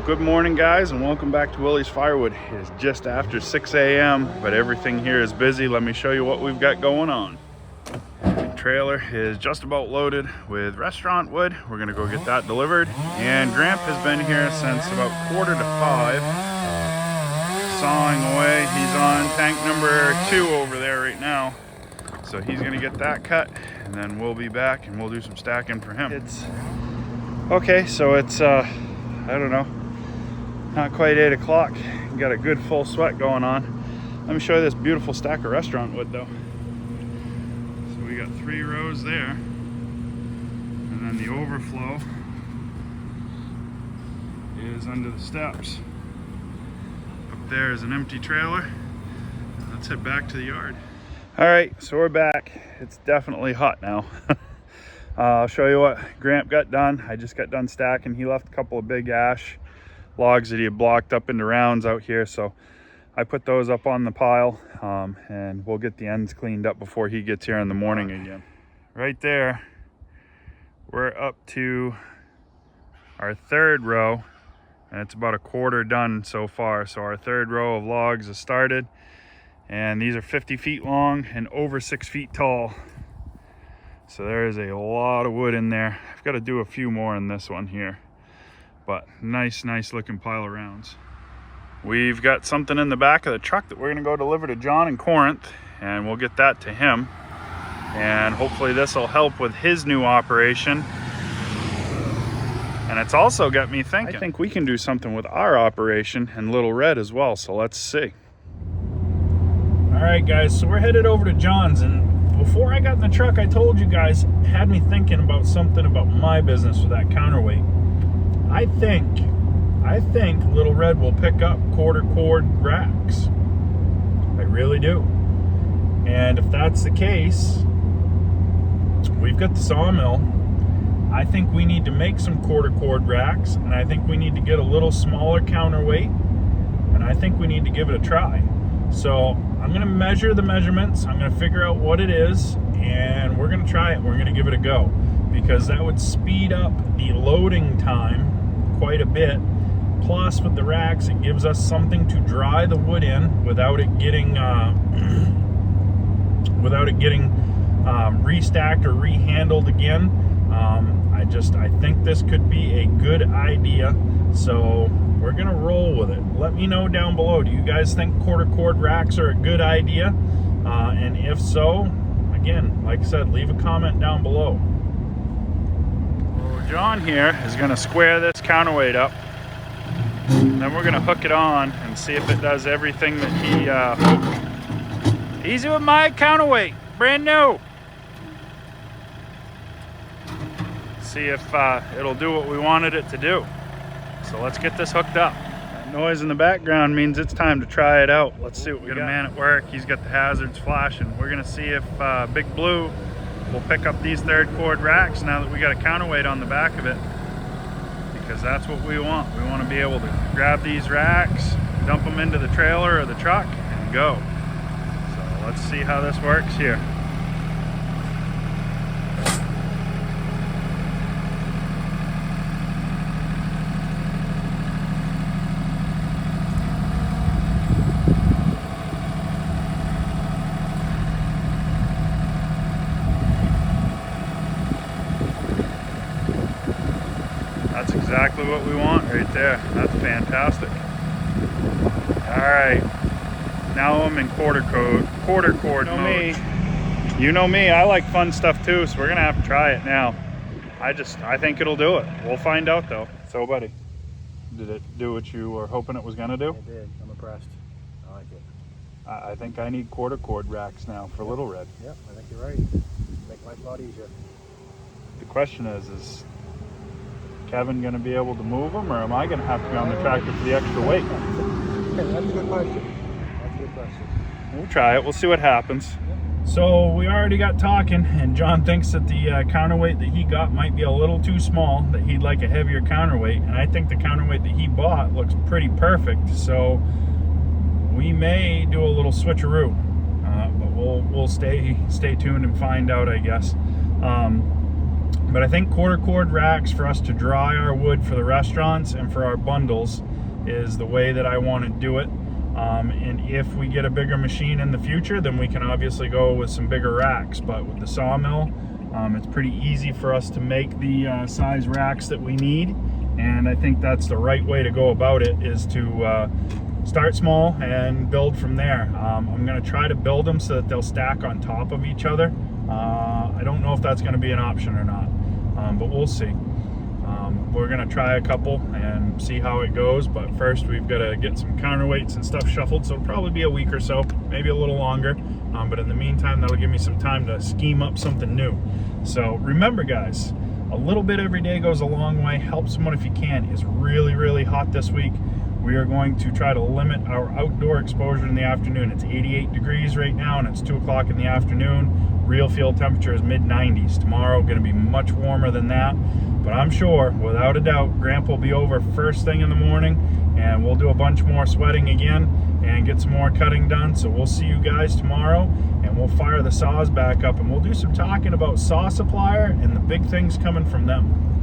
good morning guys, and welcome back to Willie's Firewood. It is just after 6 a.m. but everything here is busy. Let me show you what we've got going on. The trailer is just about loaded with restaurant wood. We're gonna go get that delivered, and Gramp has been here since about 4:45 sawing away. He's on tank number 2 over there right now, so he's gonna get that cut, and then we'll be back and we'll do some stacking for him. It's okay, so it's I don't know, not quite 8 o'clock. Got a good full sweat going on. Let me show you this beautiful stack of restaurant wood though. So we got 3 rows there, and then the overflow is under the steps. Up there is an empty trailer. Let's head back to the yard. All right, so we're back. It's definitely hot now. I'll show you what Gramp got done. I just got done stacking. He left a couple of big ash logs that he had blocked up into rounds out here, so I put those up on the pile, and we'll get the ends cleaned up before he gets here in the morning again. Right there, we're up to our 3rd row, and it's about a quarter done so far. So our 3rd row of logs is started, and these are 50 feet long and over 6 feet tall. So there is a lot of wood in there. I've got to do a few more in this one here, but nice looking pile of rounds. We've got something in the back of the truck that we're going to go deliver to John in Corinth, and we'll get that to him, and hopefully this will help with his new operation. And it's also got me thinking, I think we can do something with our operation in Little Red as well, so let's see. All right guys, so we're headed over to John's, and before I got in the truck, I told you guys, had me thinking about something about my business with that counterweight. I think Little Red will pick up quarter cord racks. I really do. And if that's the case, we've got the sawmill. I think we need to make some quarter cord racks, and I think we need to get a little smaller counterweight, and I think we need to give it a try. So I'm going to measure the measurements, I'm going to figure out what it is, and we're going to try it. We're going to give it a go, because that would speed up the loading time quite a bit. Plus with the racks, it gives us something to dry the wood in without it getting restacked or rehandled again. I think this could be a good idea, so we're gonna roll with it. Let me know down below, do you guys think quarter cord racks are a good idea? And if so, again, like I said, leave a comment down below. So John here is gonna square this counterweight up, and then we're gonna hook it on and see if it does everything that he hoped. Easy with my counterweight, brand new. See if it'll do what we wanted it to do. So let's get this hooked up. That noise in the background means it's time to try it out. Let's see what we got. A man at work, he's got the hazards flashing. We're gonna see if Big Blue will pick up these 3rd cord racks now that we got a counterweight on the back of it, because that's what we want. We want to be able to grab these racks, dump them into the trailer or the truck, and go. So let's see how this works here. That's exactly what we want right there. That's fantastic. All right, now I'm in quarter cord mode. You know me, I like fun stuff too, so we're gonna have to try it now. I think it'll do it. We'll find out though. So buddy, did it do what you were hoping it was gonna do? It did. I'm impressed. I like it. I think I need quarter cord racks now for Little Red. Yep, I think you're right. Make life a lot easier. The question is Kevin going to be able to move them, or am I going to have to be on the tractor for the extra weight? That's a good question. That's a good question. We'll try it. We'll see what happens. So we already got talking, and John thinks that the counterweight that he got might be a little too small, that he'd like a heavier counterweight, and I think the counterweight that he bought looks pretty perfect, so we may do a little switcheroo, but we'll stay tuned and find out, I guess. But I think quarter cord racks for us to dry our wood for the restaurants and for our bundles is the way that I want to do it. And if we get a bigger machine in the future, then we can obviously go with some bigger racks. But with the sawmill, it's pretty easy for us to make the size racks that we need. And I think that's the right way to go about it, is to start small and build from there. I'm going to try to build them so that they'll stack on top of each other. I don't know if that's going to be an option or not, but we'll see. We're going to try a couple and see how it goes, but first we've got to get some counterweights and stuff shuffled, so it'll probably be a week or so, maybe a little longer, but in the meantime that'll give me some time to scheme up something new. So remember guys, a little bit every day goes a long way. Help someone if you can. It's really hot this week. We are going to try to limit our outdoor exposure in the afternoon. It's 88 degrees right now and it's 2 o'clock in the afternoon. Real field temperature is mid-90s. Tomorrow going to be much warmer than that. But I'm sure, without a doubt, Grandpa will be over first thing in the morning and we'll do a bunch more sweating again and get some more cutting done. So we'll see you guys tomorrow and we'll fire the saws back up and we'll do some talking about saw supplier and the big things coming from them.